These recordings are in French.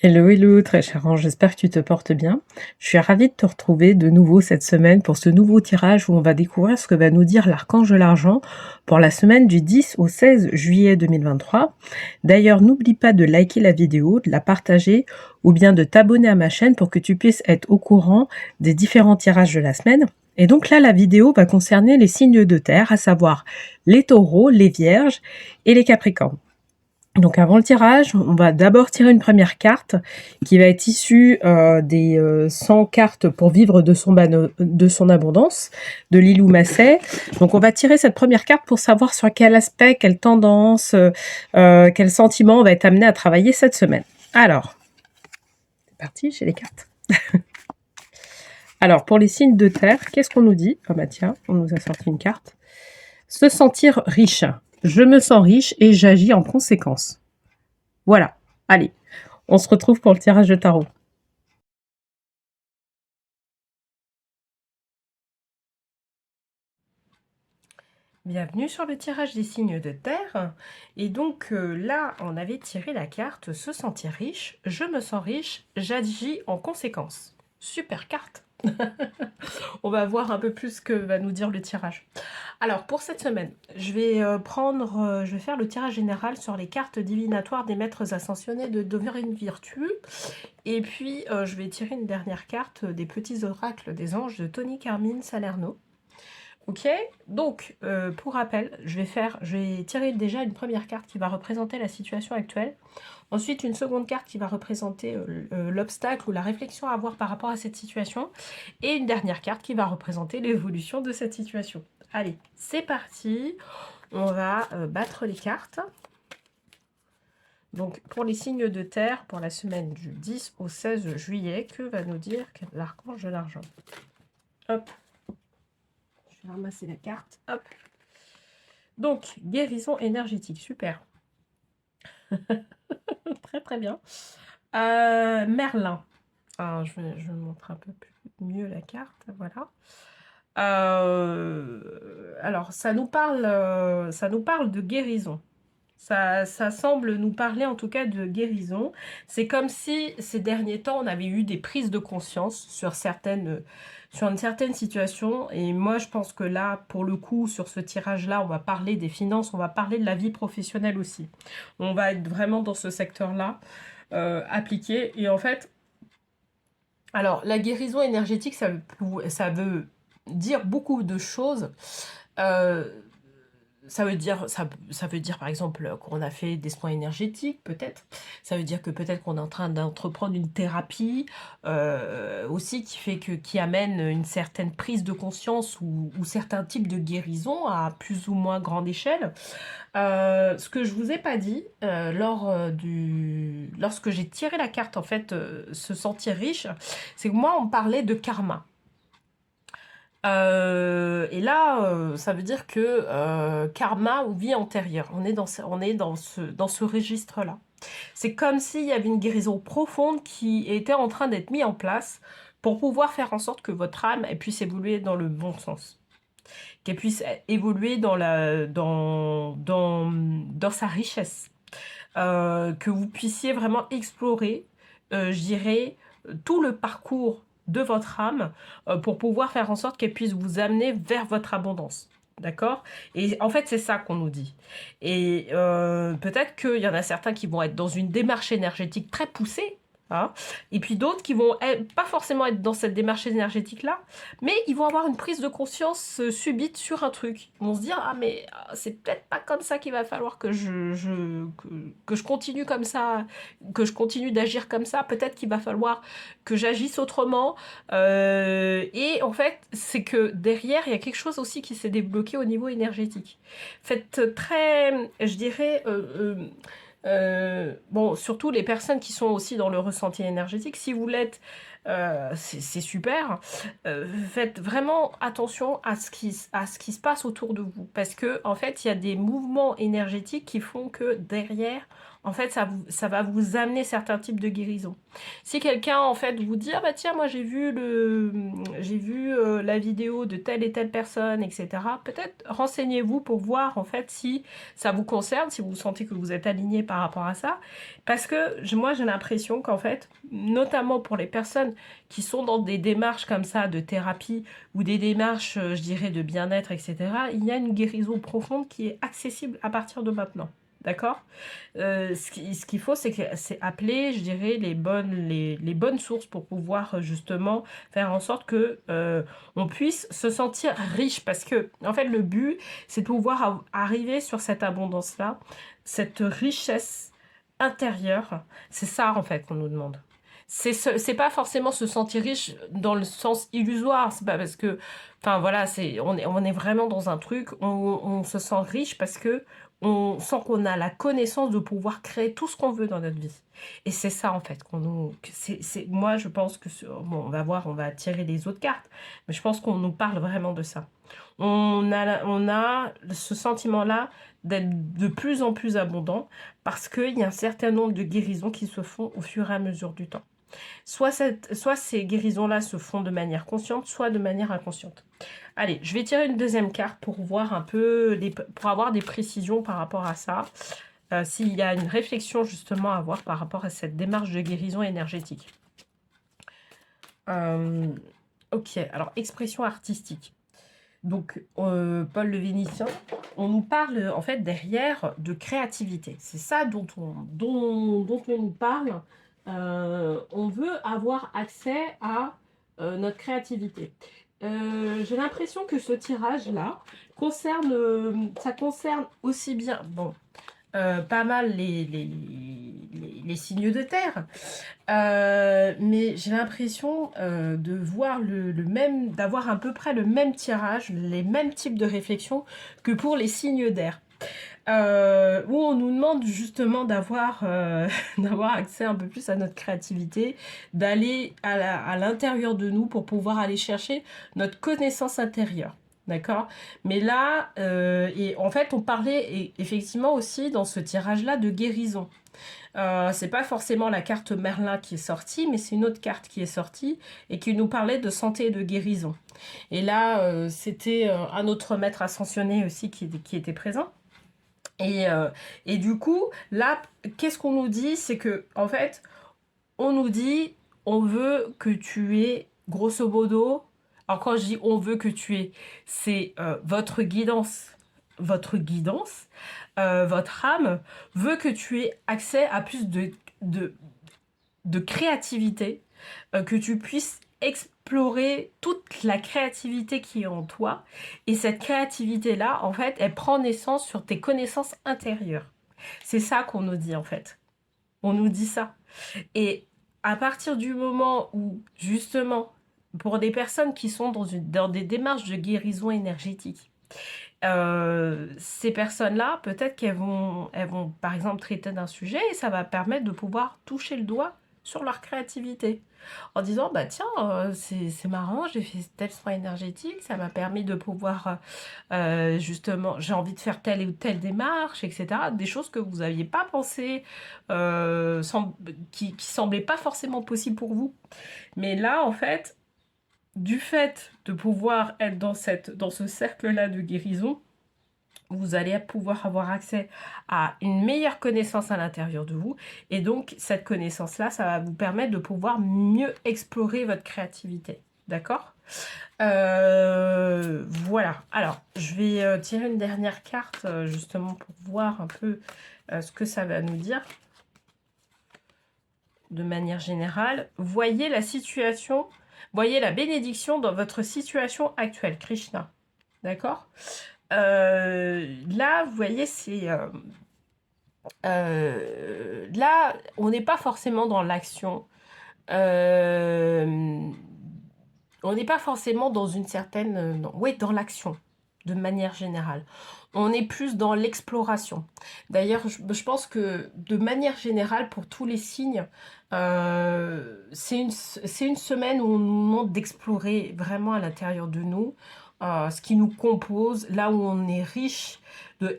Hello, hello, très cher ange, j'espère que tu te portes bien. Je suis ravie de te retrouver de nouveau cette semaine pour ce nouveau tirage où on va découvrir ce que va nous dire l'archange de l'argent pour la semaine du 10 au 16 juillet 2023. D'ailleurs, n'oublie pas de liker la vidéo, de la partager ou bien de t'abonner à ma chaîne pour que tu puisses être au courant des différents tirages de la semaine. Et donc là, la vidéo va concerner les signes de terre, à savoir les taureaux, les vierges et les capricornes. Donc avant le tirage, on va d'abord tirer une première carte qui va être issue des 100 cartes pour vivre de son abondance, de Lilou Masset. Donc on va tirer cette première carte pour savoir sur quel aspect, quelle tendance, quel sentiment on va être amené à travailler cette semaine. Alors, c'est parti, j'ai les cartes. Alors, pour les signes de terre, qu'est-ce qu'on nous dit? Ah bah tiens, on nous a sorti une carte. Se sentir riche. Je me sens riche et j'agis en conséquence. Voilà, allez, on se retrouve pour le tirage de tarot. Bienvenue sur le tirage des signes de terre. Et donc là, on avait tiré la carte se sentir riche. Je me sens riche, j'agis en conséquence. Super carte. On va voir un peu plus ce que va nous dire le tirage. Alors pour cette semaine, je vais faire le tirage général sur les cartes divinatoires des maîtres ascensionnés de Dorine Virtue. Et puis je vais tirer une dernière carte des petits oracles des anges de Tony Carmine Salerno. Ok, donc pour rappel, je vais tirer déjà une première carte qui va représenter la situation actuelle. Ensuite, une seconde carte qui va représenter l'obstacle ou la réflexion à avoir par rapport à cette situation. Et une dernière carte qui va représenter l'évolution de cette situation. Allez, c'est parti. On va battre les cartes. Donc, pour les signes de terre, pour la semaine du 10 au 16 juillet, que va nous dire l'archange de l'argent? Hop. Je vais ramasser la carte. Hop. Donc, guérison énergétique. Super. Très, très bien. Merlin. Alors, je vais montrer un peu mieux la carte. Voilà. Alors, ça nous parle de guérison. Ça semble nous parler en tout cas de guérison. C'est comme si ces derniers temps, on avait eu des prises de conscience sur une certaine situation. Et moi, je pense que là, pour le coup, sur ce tirage-là, on va parler des finances, on va parler de la vie professionnelle aussi. On va être vraiment dans ce secteur-là appliqué. Et en fait, alors, la guérison énergétique, ça veut dire beaucoup de choses. Euh, ça veut dire par exemple qu'on a fait des soins énergétiques, peut-être. Ça veut dire que peut-être qu'on est en train d'entreprendre une thérapie aussi qui amène une certaine prise de conscience ou certains types de guérison à plus ou moins grande échelle. Ce que je vous ai pas dit lorsque j'ai tiré la carte en fait se sentir riche, c'est que moi on me parlait de karma. Et là, ça veut dire que karma ou vie antérieure, on est dans ce registre-là. C'est comme s'il y avait une guérison profonde qui était en train d'être mise en place pour pouvoir faire en sorte que votre âme elle puisse évoluer dans le bon sens, qu'elle puisse évoluer dans sa richesse, que vous puissiez vraiment explorer, je dirais, tout le parcours de votre âme pour pouvoir faire en sorte qu'elle puisse vous amener vers votre abondance. D'accord? Et en fait, c'est ça qu'on nous dit. Et peut-être qu'il y en a certains qui vont être dans une démarche énergétique très poussée, hein, et puis d'autres qui vont pas forcément être dans cette démarche énergétique-là, mais ils vont avoir une prise de conscience subite sur un truc. Ils vont se dire, ah mais c'est peut-être pas comme ça qu'il va falloir que je continue comme ça, que je continue d'agir comme ça. Peut-être qu'il va falloir que j'agisse autrement. Et en fait, c'est que derrière, il y a quelque chose aussi qui s'est débloqué au niveau énergétique. Faites très, je dirais... bon, surtout les personnes qui sont aussi dans le ressenti énergétique, si vous l'êtes, c'est super. Faites vraiment attention à ce qui se passe autour de vous. Parce que, en fait, il y a des mouvements énergétiques qui font que derrière, en fait, ça va vous amener certains types de guérisons. Si quelqu'un, en fait, vous dit, ah bah tiens, moi j'ai vu la vidéo de telle et telle personne, etc. Peut-être renseignez-vous pour voir, en fait, si ça vous concerne, si vous sentez que vous êtes aligné par rapport à ça. Parce que moi, j'ai l'impression qu'en fait, notamment pour les personnes qui sont dans des démarches comme ça de thérapie ou des démarches, je dirais, de bien-être, etc., il y a une guérison profonde qui est accessible à partir de maintenant. D'accord? Ce qu'il faut, c'est appeler, je dirais, les bonnes sources pour pouvoir justement faire en sorte que on puisse se sentir riche. Parce que, en fait, le but, c'est de pouvoir arriver sur cette abondance-là, cette richesse intérieure. C'est ça, en fait, qu'on nous demande. C'est pas forcément se sentir riche dans le sens illusoire. C'est pas parce que, enfin voilà, on est vraiment dans un truc, on se sent riche parce que on sent qu'on a la connaissance de pouvoir créer tout ce qu'on veut dans notre vie. Et c'est ça, en fait, moi, je pense que, bon, on va voir, on va tirer les autres cartes, mais je pense qu'on nous parle vraiment de ça. On a ce sentiment-là d'être de plus en plus abondant parce qu'il y a un certain nombre de guérisons qui se font au fur et à mesure du temps. Soit ces guérisons-là se font de manière consciente, soit de manière inconsciente. Allez, je vais tirer une deuxième carte pour voir un peu, pour avoir des précisions par rapport à ça. S'il y a une réflexion justement à avoir par rapport à cette démarche de guérison énergétique. Ok, alors expression artistique. Donc, Paul le Vénitien, on nous parle en fait derrière de créativité. C'est ça dont on nous parle. On veut avoir accès à notre créativité. J'ai l'impression que ce tirage-là ça concerne aussi bien, bon, pas mal les signes de terre, mais j'ai l'impression de voir d'avoir à peu près le même tirage, les mêmes types de réflexions que pour les signes d'air. Où on nous demande justement d'avoir d'avoir accès un peu plus à notre créativité, d'aller à l'intérieur de nous pour pouvoir aller chercher notre connaissance intérieure. D'accord? Mais là, et en fait, on parlait effectivement aussi dans ce tirage-là de guérison. C'est pas forcément la carte Merlin qui est sortie, mais c'est une autre carte qui est sortie et qui nous parlait de santé et de guérison. Et là, c'était un autre maître ascensionné aussi qui était présent. Et du coup, là, qu'est-ce qu'on nous dit? C'est que, en fait, on nous dit, on veut que tu aies, grosso modo, alors quand je dis on veut que tu aies, c'est votre guidance, votre âme veut que tu aies accès à plus de créativité, que tu puisses explorer toute la créativité qui est en toi. Et cette créativité-là, en fait, elle prend naissance sur tes connaissances intérieures. C'est ça qu'on nous dit, en fait. On nous dit ça. Et à partir du moment où, justement, pour des personnes qui sont dans des démarches de guérison énergétique, ces personnes-là, peut-être elles vont, par exemple, traiter d'un sujet et ça va permettre de pouvoir toucher le doigt sur leur créativité. En disant, bah tiens, c'est marrant, j'ai fait tel soin énergétique, ça m'a permis de pouvoir, justement, j'ai envie de faire telle ou telle démarche, etc. Des choses que vous n'aviez pas pensé, qui semblaient pas forcément possibles pour vous. Mais là, en fait, du fait de pouvoir être dans ce cercle-là de guérison, vous allez pouvoir avoir accès à une meilleure connaissance à l'intérieur de vous. Et donc, cette connaissance-là, ça va vous permettre de pouvoir mieux explorer votre créativité. D'accord? Voilà. Alors, je vais tirer une dernière carte, justement, pour voir un peu ce que ça va nous dire. De manière générale, voyez la situation, voyez la bénédiction dans votre situation actuelle, Krishna. D'accord? Là, vous voyez, là, on n'est pas forcément dans l'action. On n'est pas forcément dans une certaine... non, oui, dans l'action, de manière générale. On est plus dans l'exploration. D'ailleurs, je pense que de manière générale, pour tous les signes, c'est une semaine où on nous demande d'explorer vraiment à l'intérieur de nous ce qui nous compose, là où on est riche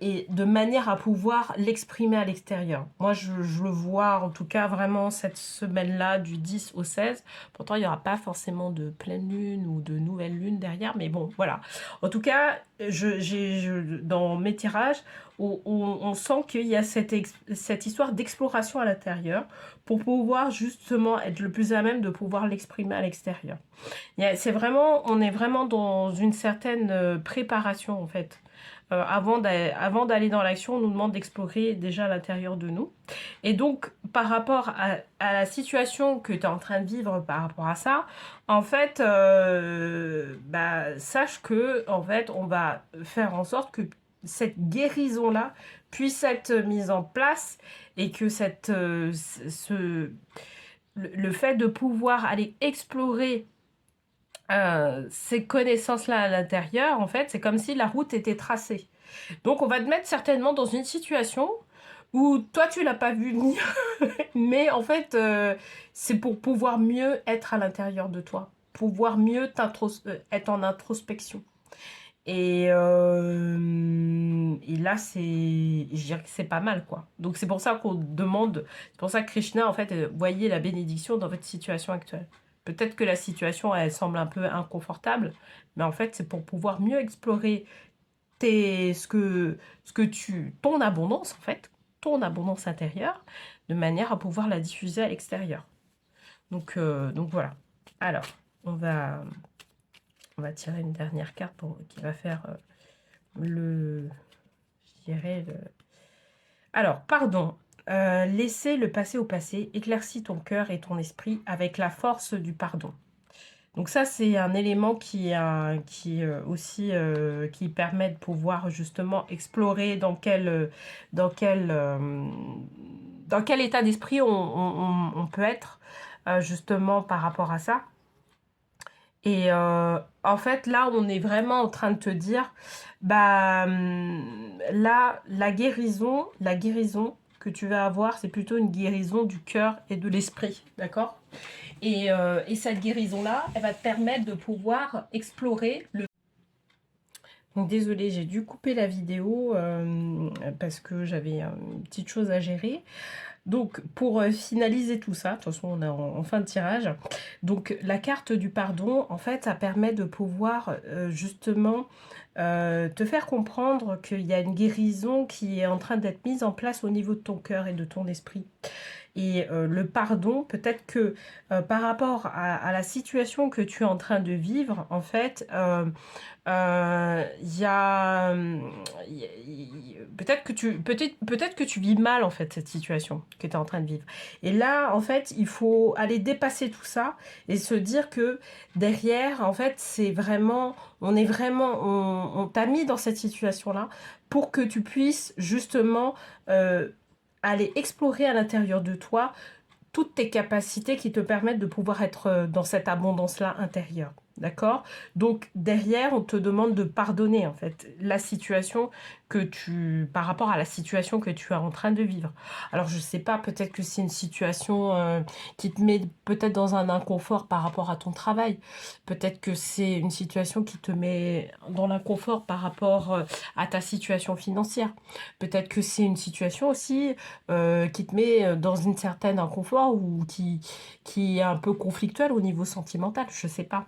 et de manière à pouvoir l'exprimer à l'extérieur. Moi, je le vois en tout cas vraiment cette semaine-là du 10 au 16. Pourtant, il n'y aura pas forcément de pleine lune ou de nouvelle lune derrière, mais bon, voilà. En tout cas, dans mes tirages, on sent qu'il y a cette histoire d'exploration à l'intérieur pour pouvoir justement être le plus à même de pouvoir l'exprimer à l'extérieur. C'est vraiment, on est vraiment dans une certaine préparation en fait. Avant d'aller dans l'action, on nous demande d'explorer déjà l'intérieur de nous. Et donc, par rapport à la situation que tu es en train de vivre par rapport à ça, en fait, sache que, en fait, on va faire en sorte que cette guérison-là puisse être mise en place et que le fait de pouvoir aller explorer ces connaissances-là à l'intérieur, en fait, c'est comme si la route était tracée. Donc, on va te mettre certainement dans une situation où toi, tu l'as pas vu venir, mais en fait, c'est pour pouvoir mieux être à l'intérieur de toi, pouvoir mieux être en introspection. Et là, je dirais que c'est pas mal, quoi. Donc, c'est pour ça qu'on demande, c'est pour ça que Krishna, en fait, voyez la bénédiction dans votre situation actuelle. Peut-être que la situation, elle semble un peu inconfortable, mais en fait, c'est pour pouvoir mieux explorer ton abondance, en fait, ton abondance intérieure, de manière à pouvoir la diffuser à l'extérieur. Donc voilà. Alors, on va tirer une dernière carte qui va faire je dirais Alors, pardon. Laisser le passé au passé, éclaircis ton cœur et ton esprit avec la force du pardon. Donc ça, c'est un élément qui aussi qui permet de pouvoir justement explorer dans quel état d'esprit on peut être justement par rapport à ça. Et en fait, là, on est vraiment en train de te dire, là, la guérison que tu vas avoir, c'est plutôt une guérison du cœur et de l'esprit, d'accord ? Et cette guérison-là, elle va te permettre de pouvoir explorer le... Donc désolée, j'ai dû couper la vidéo parce que j'avais une petite chose à gérer. Donc, pour finaliser tout ça, de toute façon, on est en fin de tirage. Donc, la carte du pardon, en fait, ça permet de pouvoir justement te faire comprendre qu'il y a une guérison qui est en train d'être mise en place au niveau de ton cœur et de ton esprit. Et le pardon, peut-être que par rapport à la situation que tu es en train de vivre, en fait, il y a peut-être que tu vis mal en fait cette situation que tu es en train de vivre. Et là, en fait, il faut aller dépasser tout ça et se dire que derrière, en fait, on t'a mis dans cette situation-là pour que tu puisses justement aller explorer à l'intérieur de toi toutes tes capacités qui te permettent de pouvoir être dans cette abondance-là intérieure. D'accord? Donc, derrière, on te demande de pardonner, en fait, par rapport à la situation que tu es en train de vivre. Alors, je sais pas, peut-être que c'est une situation qui te met peut-être dans un inconfort par rapport à ton travail. Peut-être que c'est une situation qui te met dans l'inconfort par rapport à ta situation financière. Peut-être que c'est une situation aussi qui te met dans une certaine inconfort ou qui est un peu conflictuelle au niveau sentimental, je sais pas.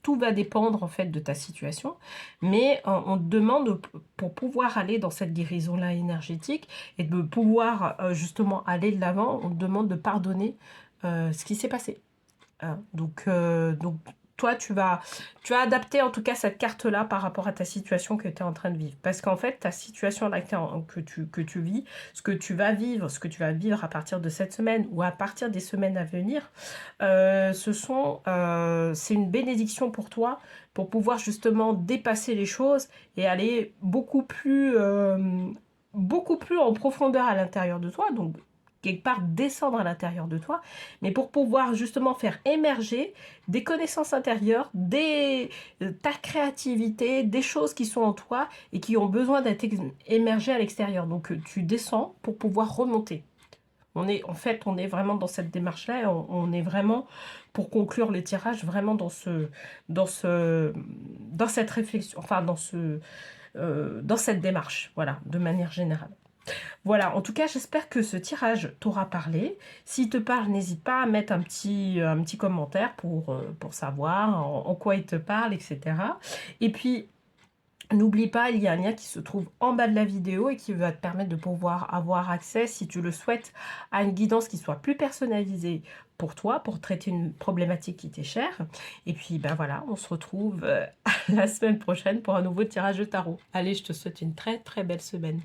Tout va dépendre en fait de ta situation, mais on te demande pour pouvoir aller dans cette guérison-là énergétique et de pouvoir justement aller de l'avant, on te demande de pardonner ce qui s'est passé. Hein. Donc toi, tu vas adapter en tout cas cette carte-là par rapport à ta situation que tu es en train de vivre. Parce qu'en fait, ta situation là que tu vis, ce que tu vas vivre à partir de cette semaine ou à partir des semaines à venir, c'est une bénédiction pour toi pour pouvoir justement dépasser les choses et aller beaucoup plus en profondeur à l'intérieur de toi. Donc, quelque part descendre à l'intérieur de toi, mais pour pouvoir justement faire émerger des connaissances intérieures, ta créativité, des choses qui sont en toi et qui ont besoin d'être émergées à l'extérieur. Donc tu descends pour pouvoir remonter. On est vraiment dans cette démarche-là et on est vraiment, pour conclure le tirage, vraiment dans cette réflexion, enfin dans cette démarche, voilà, de manière générale. Voilà, en tout cas, j'espère que ce tirage t'aura parlé. S'il te parle, n'hésite pas à mettre un petit commentaire pour savoir en quoi il te parle, etc. Et puis, n'oublie pas, il y a un lien qui se trouve en bas de la vidéo et qui va te permettre de pouvoir avoir accès, si tu le souhaites, à une guidance qui soit plus personnalisée pour toi, pour traiter une problématique qui t'est chère. Et puis, ben voilà, on se retrouve la semaine prochaine pour un nouveau tirage de tarot. Allez, je te souhaite une très très belle semaine.